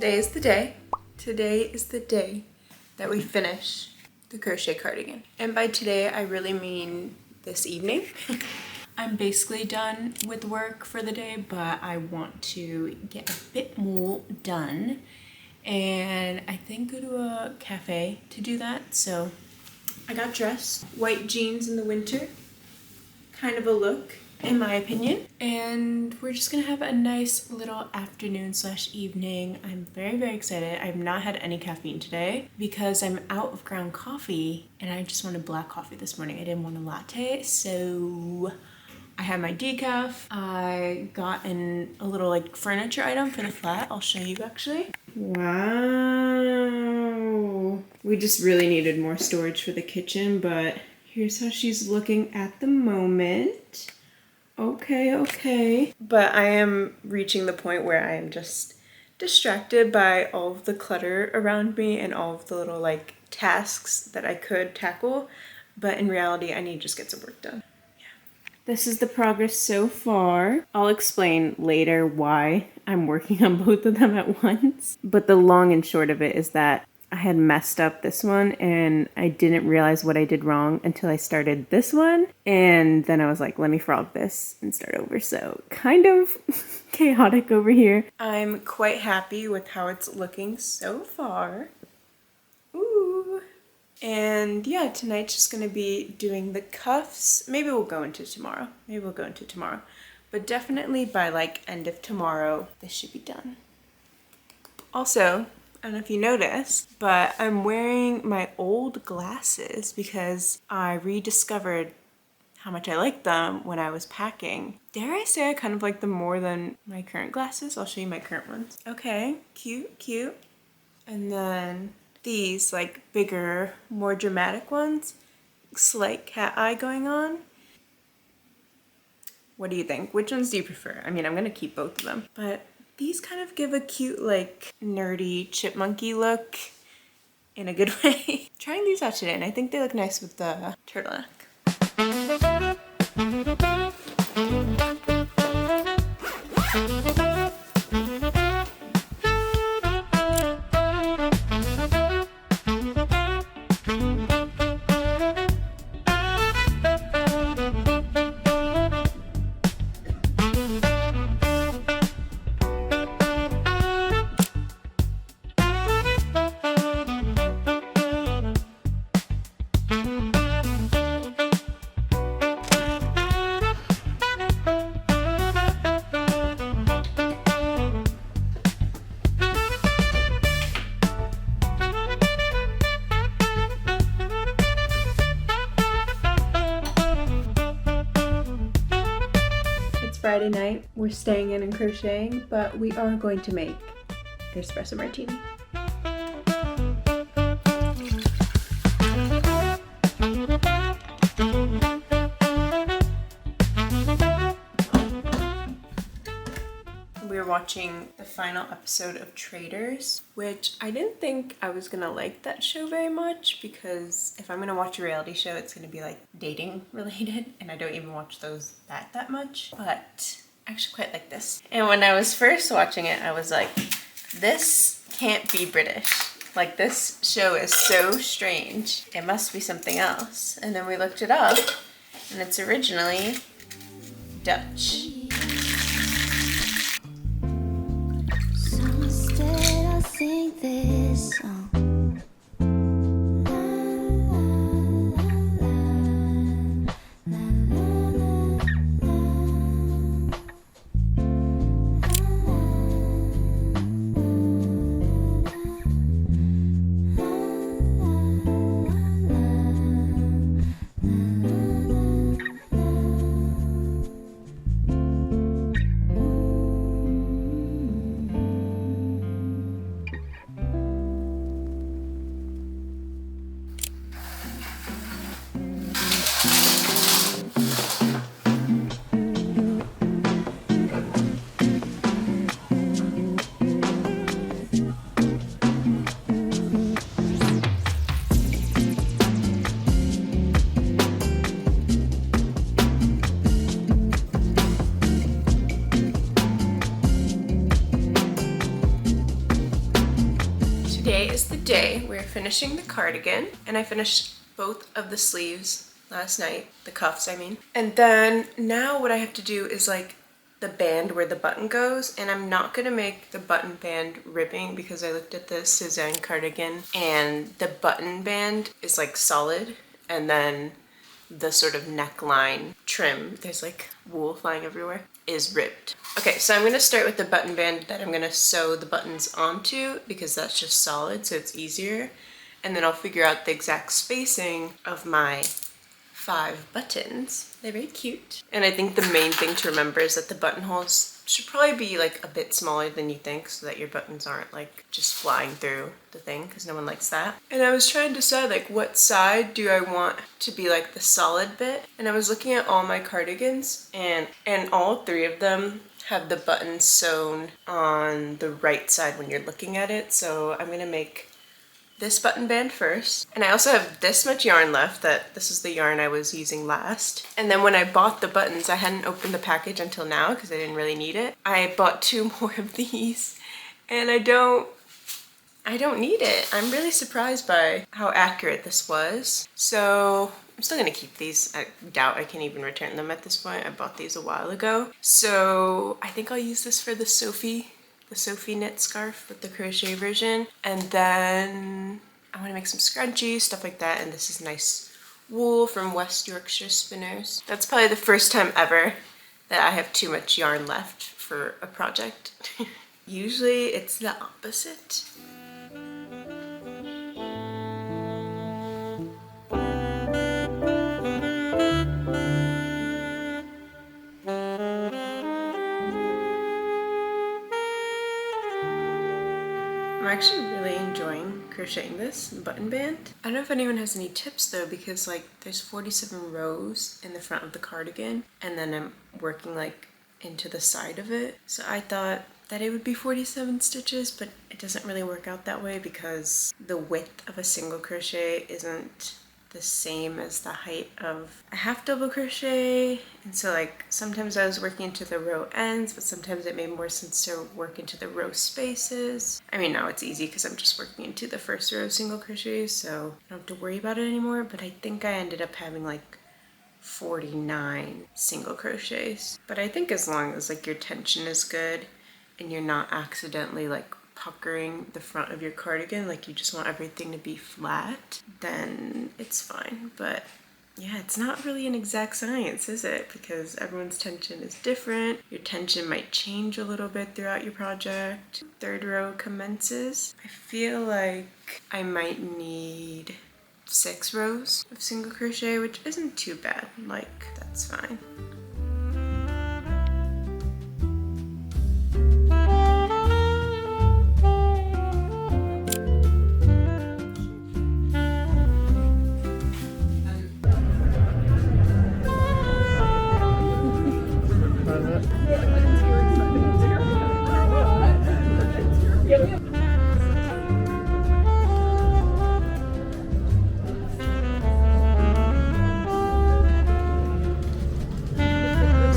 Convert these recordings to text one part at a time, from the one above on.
today is the day. Today is the day that we finish the crochet cardigan. And by today, I really mean this evening. I'm basically done with work for the day, but I want to get a bit more done. And I think go to a cafe to do that. So I got dressed, white jeans in the winter, kind of a look in my opinion. And we're just gonna have a nice little afternoon / evening. I'm very, very excited. I've not had any caffeine today because I'm out of ground coffee and I just wanted black coffee this morning. I didn't want a latte, so I had my decaf. I got a little like furniture item for the flat. I'll show you actually. Wow. We just really needed more storage for the kitchen, but here's how she's looking at the moment. Okay. But I am reaching the point where I am just distracted by all of the clutter around me and all of the little like tasks that I could tackle. But in reality, I need to just get some work done. This is the progress so far. I'll explain later why I'm working on both of them at once. But the long and short of it is that I had messed up this one and I didn't realize what I did wrong until I started this one. And then I was like, let me frog this and start over. So kind of chaotic over here. I'm quite happy with how it's looking so far. Ooh. And yeah, tonight's just gonna be doing the cuffs. Maybe we'll go into tomorrow. But definitely by like end of tomorrow, this should be done. Also, I don't know if you noticed, but I'm wearing my old glasses because I rediscovered how much I liked them when I was packing. Dare I say I kind of like them more than my current glasses? I'll show you my current ones. Okay, cute. And then these like bigger, more dramatic ones. Slight cat eye going on. What do you think? Which ones do you prefer? I mean, I'm gonna keep both of them, but these kind of give a cute, like, nerdy chipmunky look in a good way. Trying these out today, and I think they look nice with the turtleneck. Friday night, we're staying in and crocheting, but we are going to make an espresso martini. We were watching the final episode of Traitors, which I didn't think I was gonna like that show very much because if I'm gonna watch a reality show, it's gonna be like dating related, and I don't even watch those that much, but I actually quite like this. And when I was first watching it, I was like, this can't be British. Like, this show is so strange. It must be something else. And then we looked it up, and it's originally Dutch. Sing this song. today we're finishing the cardigan, and I finished both of the sleeves last night, the cuffs I mean. And then now what I have to do is like the band where the button goes, and I'm not gonna make the button band ribbing because I looked at the sezane cardigan and the button band is like solid, and then the sort of neckline trim, there's like wool flying everywhere, is ribbed. Okay, so I'm gonna start with the button band that I'm gonna sew the buttons onto because that's just solid, so it's easier. And then I'll figure out the exact spacing of my 5 buttons. They're very cute. And I think the main thing to remember is that the buttonholes should probably be like a bit smaller than you think so that your buttons aren't like just flying through the thing because no one likes that. And I was trying to decide like what side do I want to be like the solid bit, and I was looking at all my cardigans and all 3 of them have the buttons sewn on the right side when you're looking at it. So I'm gonna make this button band first, and I also have this much yarn left. That this is the yarn I was using last. And then when I bought the buttons, I hadn't opened the package until now because I didn't really need it. I bought 2 more of these, and I don't need it. I'm really surprised by how accurate this was. So I'm still gonna keep these. I doubt I can even return them at this point. I bought these a while ago. So I think I'll use this for the Sophie knit scarf with the crochet version. And then I want to make some scrunchies, stuff like that. And this is nice wool from West Yorkshire Spinners. That's probably the first time ever that I have too much yarn left for a project. Usually it's the opposite. I'm actually really enjoying crocheting this button band. I don't know if anyone has any tips though, because like there's 47 rows in the front of the cardigan, and then I'm working like into the side of it. So I thought that it would be 47 stitches, but it doesn't really work out that way because the width of a single crochet isn't the same as the height of a half double crochet. And so like sometimes I was working into the row ends, but sometimes it made more sense to work into the row spaces. I mean, now it's easy because I'm just working into the first row of single crochets, so I don't have to worry about it anymore. But I think I ended up having like 49 single crochets. But I think as long as like your tension is good and you're not accidentally like puckering the front of your cardigan, like you just want everything to be flat, then it's fine. But yeah, it's not really an exact science, is it? Because everyone's tension is different. Your tension might change a little bit throughout your project. 3rd row commences. I feel like I might need 6 rows of single crochet, which isn't too bad. Like, that's fine.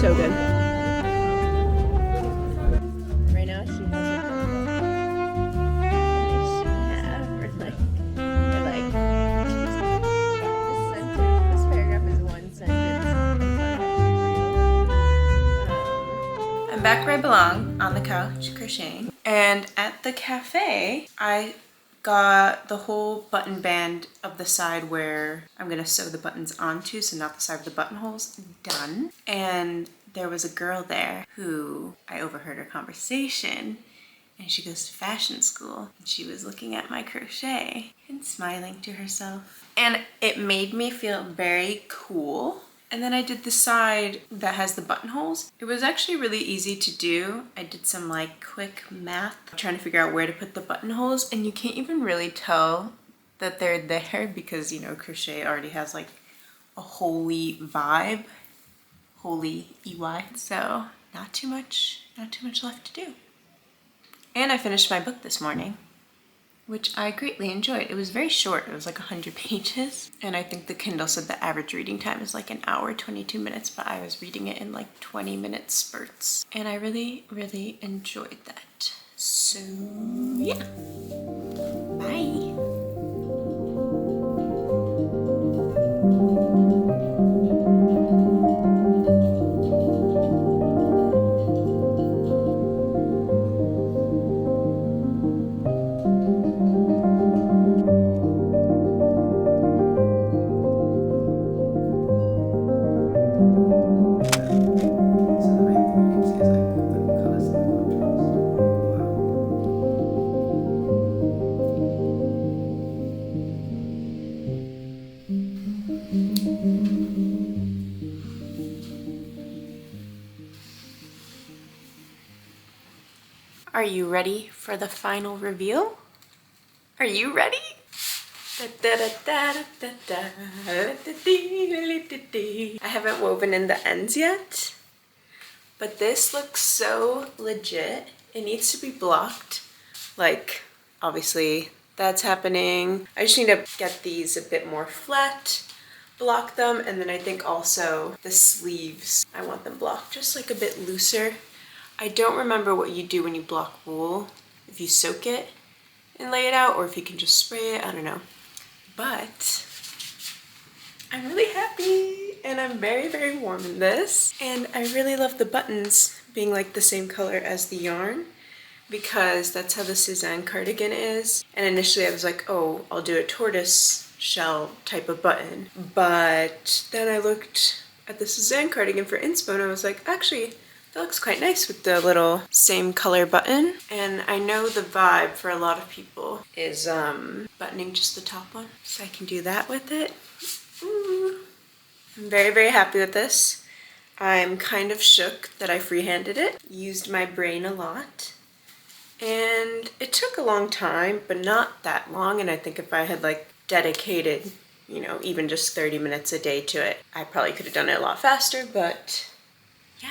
So good. Right now she has this paragraph is 1 sentence. I'm back where I belong, on the couch crocheting. And at the cafe, I got the whole button band of the side where I'm gonna sew the buttons onto, so not the side with the buttonholes, done. And there was a girl there who I overheard her conversation, and she goes to fashion school, and she was looking at my crochet and smiling to herself. And it made me feel very cool. And then I did the side that has the buttonholes. It was actually really easy to do. I did some like quick math, trying to figure out where to put the buttonholes, and you can't even really tell that they're there because, you know, crochet already has like a holy vibe, holy EY. So not too much left to do. And I finished my book this morning, which I greatly enjoyed. It was very short. It was like 100 pages. And I think the Kindle said the average reading time is like an hour, 22 minutes, but I was reading it in like 20-minute spurts. And I really, really enjoyed that. So yeah, bye. Bye. Are you ready for the final reveal? Are you ready? I haven't woven in the ends yet, but this looks so legit. It needs to be blocked. Like, obviously that's happening. I just need to get these a bit more flat, block them, and then I think also the sleeves, I want them blocked just like a bit looser. I don't remember what you do when you block wool, if you soak it and lay it out, or if you can just spray it, I don't know. But I'm really happy, and I'm very, very warm in this. And I really love the buttons being like the same color as the yarn, because that's how the sezane cardigan is. And initially I was like, oh, I'll do a tortoise shell type of button. But then I looked at the sezane cardigan for inspo and I was like, actually, that looks quite nice with the little same color button. And I know the vibe for a lot of people is buttoning just the top one. So I can do that with it. Ooh. I'm very, very happy with this. I'm kind of shook that I freehanded it. Used my brain a lot. And it took a long time, but not that long. And I think if I had like dedicated, you know, even just 30 minutes a day to it, I probably could have done it a lot faster, but yeah.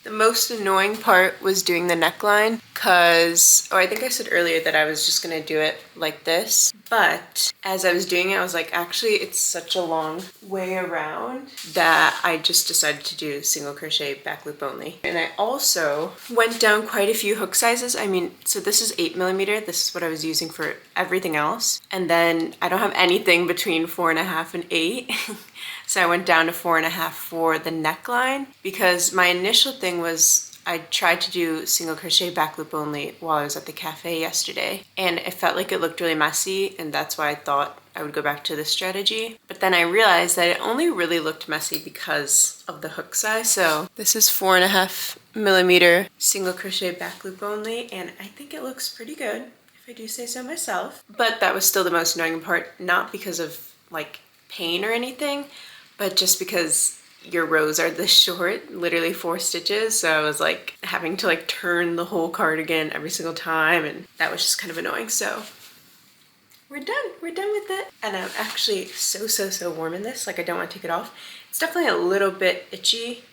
The most annoying part was doing the neckline because, I think I said earlier that I was just gonna do it like this, but as I was doing it, I was like, actually, it's such a long way around that I just decided to do single crochet back loop only. And I also went down quite a few hook sizes. I mean, so this is 8mm. This is what I was using for everything else. And then I don't have anything between 4.5 and 8. So I went down to 4.5 for the neckline because my initial thing was I tried to do single crochet back loop only while I was at the cafe yesterday, and it felt like it looked really messy, and that's why I thought I would go back to this strategy. But then I realized that it only really looked messy because of the hook size. So this is 4.5mm single crochet back loop only, and I think it looks pretty good, if I do say so myself. But that was still the most annoying part, not because of like pain or anything, but just because your rows are this short, literally 4 stitches. So I was like having to like turn the whole cardigan every single time, and that was just kind of annoying. So we're done with it. And I'm actually so warm in this. Like, I don't want to take it off. It's definitely a little bit itchy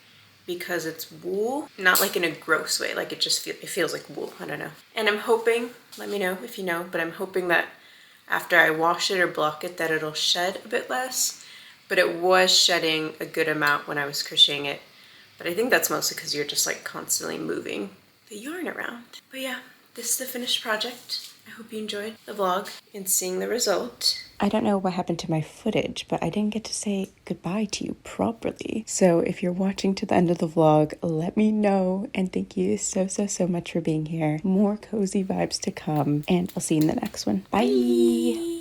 because it's wool, not like in a gross way. Like, it just it feels like wool. I don't know. And I'm hoping, let me know if you know, but I'm hoping that after I wash it or block it that it'll shed a bit less. But it was shedding a good amount when I was crocheting it. But I think that's mostly because you're just like constantly moving the yarn around. But yeah, this is the finished project. I hope you enjoyed the vlog and seeing the result. I don't know what happened to my footage, but I didn't get to say goodbye to you properly. So if you're watching to the end of the vlog, let me know. And thank you so much for being here. More cozy vibes to come, and I'll see you in the next one. Bye.